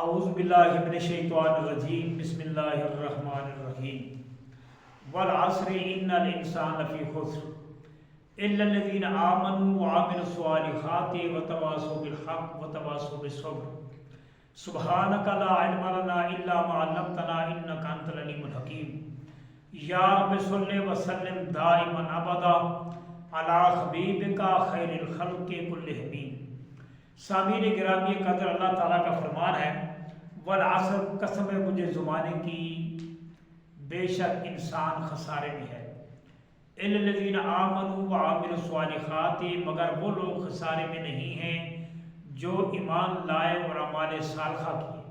اعوذ باللہ من الشیطان الرجیم بسم اللہ الرحمن الرحیم والعصر ان الانسان لفی خسر الا الذین آمنوا وعملوا الصالحات وتواصوا بالحق وتواصوا بالصبر سبحانک لا علم لنا الا ما علمتنا انک انت العلیم الحکیم یا رب صلی وسلم دائما ابدا علی حبیبک خیر الخلق کلہم۔ سامعین گرامی قدر، اللہ تعالیٰ کا فرمان ہے والعصر، قسم ہے مجھے زمانے کی، بے شک انسان خسارے میں ہے۔ الا الذین آمنوا وعملوا الصالحات، مگر وہ لوگ خسارے میں نہیں ہیں جو ایمان لائے اور اعمال صالحہ کیے۔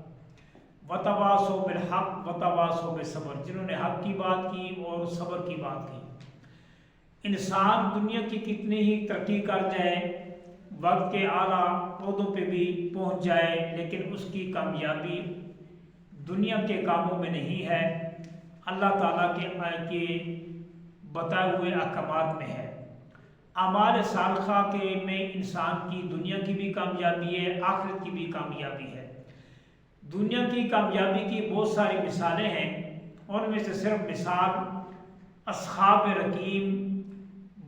وتواصوا بالحق وتواصوا بالصبر، جنہوں نے حق کی بات کی اور صبر کی بات کی۔ انسان دنیا کی کتنی ہی ترقی کر جائے، وقت کے اعلیٰ عہدوں پہ بھی پہنچ جائے، لیکن اس کی کامیابی دنیا کے کاموں میں نہیں ہے، اللہ تعالیٰ کے بتائے ہوئے احکامات میں ہے۔ اعمال صالحہ کے میں انسان کی دنیا کی بھی کامیابی ہے، آخرت کی بھی کامیابی ہے۔ دنیا کی کامیابی کی بہت ساری مثالیں ہیں، ان میں سے صرف مثال اصحاب رقیم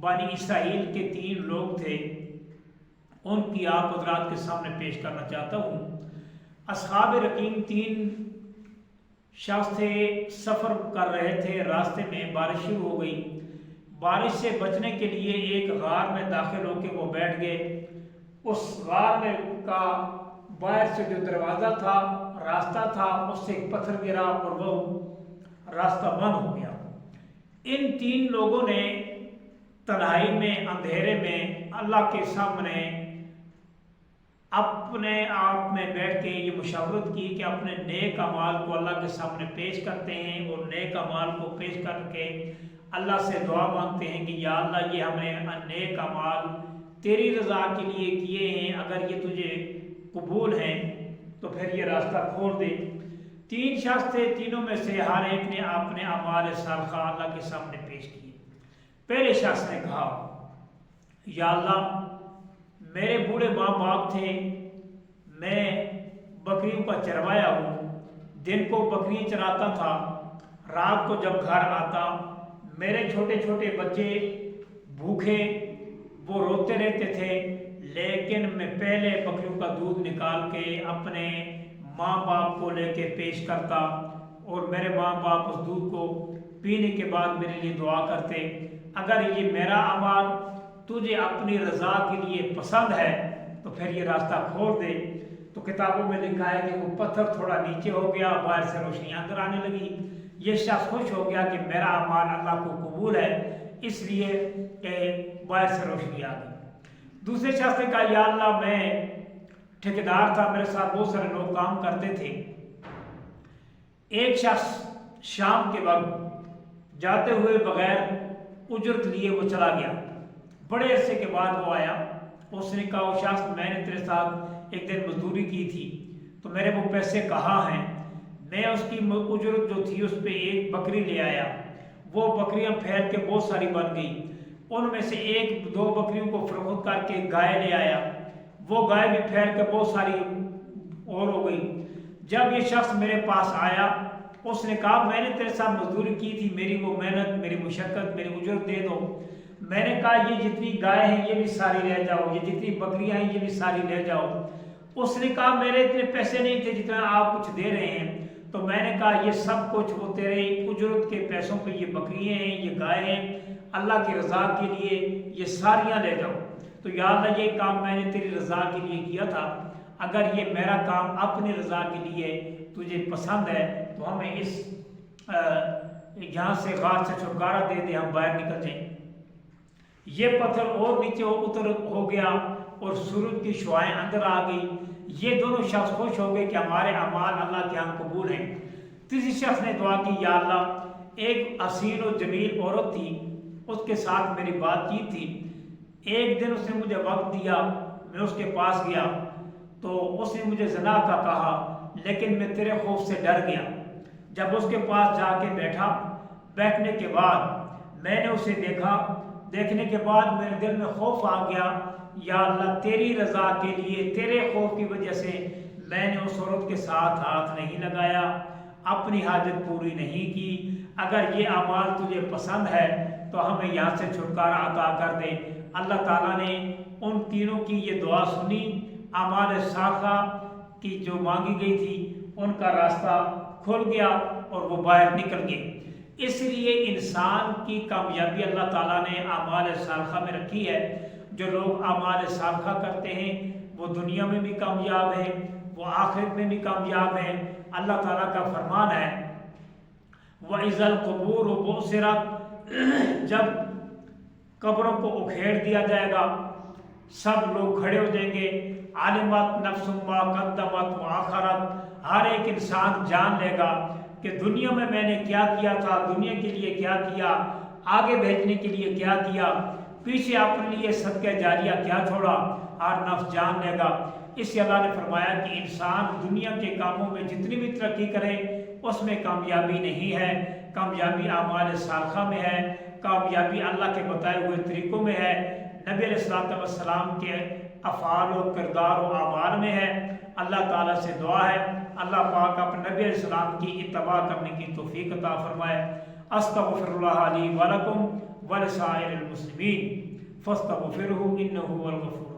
بنی اسرائیل کے 3 لوگ تھے، ان کی آپ حضرات کے سامنے پیش کرنا چاہتا ہوں۔ اصحاب رقیم 3 شخص تھے، سفر کر رہے تھے، راستے میں بارش شروع ہو گئی۔ بارش سے بچنے کے لیے ایک غار میں داخل ہو کے وہ بیٹھ گئے۔ اس غار میں کا باہر سے جو دروازہ تھا، راستہ تھا، اس سے ایک پتھر گرا اور وہ راستہ بند ہو گیا۔ ان 3 لوگوں نے تنہائی میں، اندھیرے میں اللہ کے سامنے اپنے آپ میں بیٹھ کے یہ مشاورت کی کہ اپنے نیک اعمال کو اللہ کے سامنے پیش کرتے ہیں، اور نیک اعمال کو پیش کر کے اللہ سے دعا مانگتے ہیں کہ یا اللہ، یہ ہم نے نیک اعمال تیری رضا کے لیے کیے ہیں، اگر یہ تجھے قبول ہیں تو پھر یہ راستہ کھول دے۔ 3 شخص تھے، تینوں میں سے ہر ایک نے اپنے اعمال صالحہ اللہ کے سامنے پیش کیے۔ پہلے شخص نے کہا یا اللہ، میرے بوڑھے ماں باپ تھے، میں بکریوں کا چروایا ہوں، دن کو بکریاں چراتا تھا، رات کو جب گھر آتا میرے چھوٹے چھوٹے بچے بھوکے وہ روتے رہتے تھے، لیکن میں پہلے بکریوں کا دودھ نکال کے اپنے ماں باپ کو لے کے پیش کرتا، اور میرے ماں باپ اس دودھ کو پینے کے بعد میرے لیے دعا کرتے۔ اگر یہ میرا اعمال تجھے اپنی رضا کے لیے پسند ہے تو پھر یہ راستہ کھول دے۔ تو کتابوں میں لکھا ہے کہ وہ پتھر تھوڑا نیچے ہو گیا، باہر سے روشنی اندر آنے لگی۔ یہ شخص خوش ہو گیا کہ میرا اعمال اللہ کو قبول ہے، اس لیے کہ باہر سے روشنی آ گئی۔ دوسرے شخص نے کہا یا اللہ، میں ٹھیکیدار تھا، میرے ساتھ بہت سارے لوگ کام کرتے تھے۔ ایک شخص شام کے وقت جاتے ہوئے بغیر اجرت لیے وہ چلا گیا۔ بڑے عرصے کے بعد وہ آیا، اس نے کہا وہ شخص، میں نے تیرے ساتھ ایک دن مزدوری کی تھی، تو میرے وہ پیسے کہاں ہیں؟ میں اس کی اجرت جو تھی اس پہ ایک بکری لے آیا، وہ بکریاں پھیل کے بہت ساری بن گئی، ان میں سے 1-2 بکریوں کو فروخت کر کے گائے لے آیا، وہ گائے بھی پھیل کے بہت ساری اور ہو گئی۔ جب یہ شخص میرے پاس آیا، اس نے کہا میں نے تیرے ساتھ مزدوری کی تھی، میری وہ محنت، میری مشقت، میری اجرت دے دو۔ میں نے کہا یہ جتنی گائے ہیں یہ بھی ساری لے جاؤ، یہ جتنی بکریاں ہیں یہ بھی ساری لے جاؤ۔ اس نے کہا میرے اتنے پیسے نہیں تھے جتنا آپ کچھ دے رہے ہیں۔ تو میں نے کہا یہ سب کچھ وہ تیرے اجرت کے پیسوں پہ، یہ بکریاں ہیں، یہ گائے ہیں، اللہ کی رضا کے لیے یہ ساریاں لے جاؤ۔ تو یا اللہ، یہ کام میں نے تیری رضا کے لیے کیا تھا، اگر یہ میرا کام اپنی رضا کے لیے تجھے پسند ہے تو ہمیں اس یہاں سے غار سے چھٹکارا دے دے، ہم باہر نکل جائیں۔ یہ پتھر اور نیچے اتر ہو گیا اور سورج کی شعائیں اندر آ گئی۔ یہ دونوں شخص خوش ہو گئے کہ ہمارے اعمال اللہ کے ہاں قبول ہیں۔ تیسری شخص نے دعا کی یا اللہ، ایک حسین و جمیل عورت تھی، اس کے ساتھ میری بات چیت تھی، ایک دن اس نے مجھے وقت دیا، میں اس کے پاس گیا تو اس نے مجھے زنا کا کہا، لیکن میں تیرے خوف سے ڈر گیا۔ جب اس کے پاس جا کے بیٹھا، بیٹھنے کے بعد میں نے اسے دیکھا، دیکھنے کے بعد میرے دل میں خوف آ گیا، یا اللہ تیری رضا کے لیے، تیرے خوف کی وجہ سے میں نے اس عورت کے ساتھ ہاتھ نہیں لگایا، اپنی حاجت پوری نہیں کی، اگر یہ اعمال تجھے پسند ہے تو ہمیں یہاں سے چھٹکارا عطا کر دے۔ اللہ تعالیٰ نے ان تینوں کی یہ دعا سنی، اعمال صالحہ کی جو مانگی گئی تھی ان کا راستہ کھل گیا اور وہ باہر نکل گئے۔ اس لیے انسان کی کامیابی اللہ تعالیٰ نے اعمال صالحہ میں رکھی ہے۔ جو لوگ اعمال صالحہ کرتے ہیں وہ دنیا میں بھی کامیاب ہیں، وہ آخرت میں بھی کامیاب ہیں۔ اللہ تعالیٰ کا فرمان ہے وَإِذَا الْقُبُورُ بُعْثِرَتْ، جب قبروں کو اکھیڑ دیا جائے گا، سب لوگ کھڑے ہو جائیں گے، عَلِمَتْ نَفْسٌ مَا قَدَّمَتْ وَآخَرَتْ، ہر ایک انسان جان لے گا کہ دنیا میں میں نے کیا کیا تھا، دنیا کے لیے کیا کیا، آگے بھیجنے کے لیے کیا کیا، پیچھے اپنے لیے صدقہ جاریہ کیا چھوڑا، ہر نفس جان لے گا۔ اس لیے اللہ نے فرمایا کہ انسان دنیا کے کاموں میں جتنی بھی ترقی کرے اس میں کامیابی نہیں ہے، کامیابی اعمال صالحہ میں ہے، کامیابی اللہ کے بتائے ہوئے طریقوں میں ہے، نبی علیہ السلام کے افعال و کردار و اعمال میں ہے۔ اللہ تعالیٰ سے دعا ہے اللہ پاک اپنے نبی علیہ السلام کی اتباع کرنے کی توفیق عطا فرمائے۔ استغفر اللہ لی ولکم ولسائر المسلمین فاستغفرہ انہ هو الغفور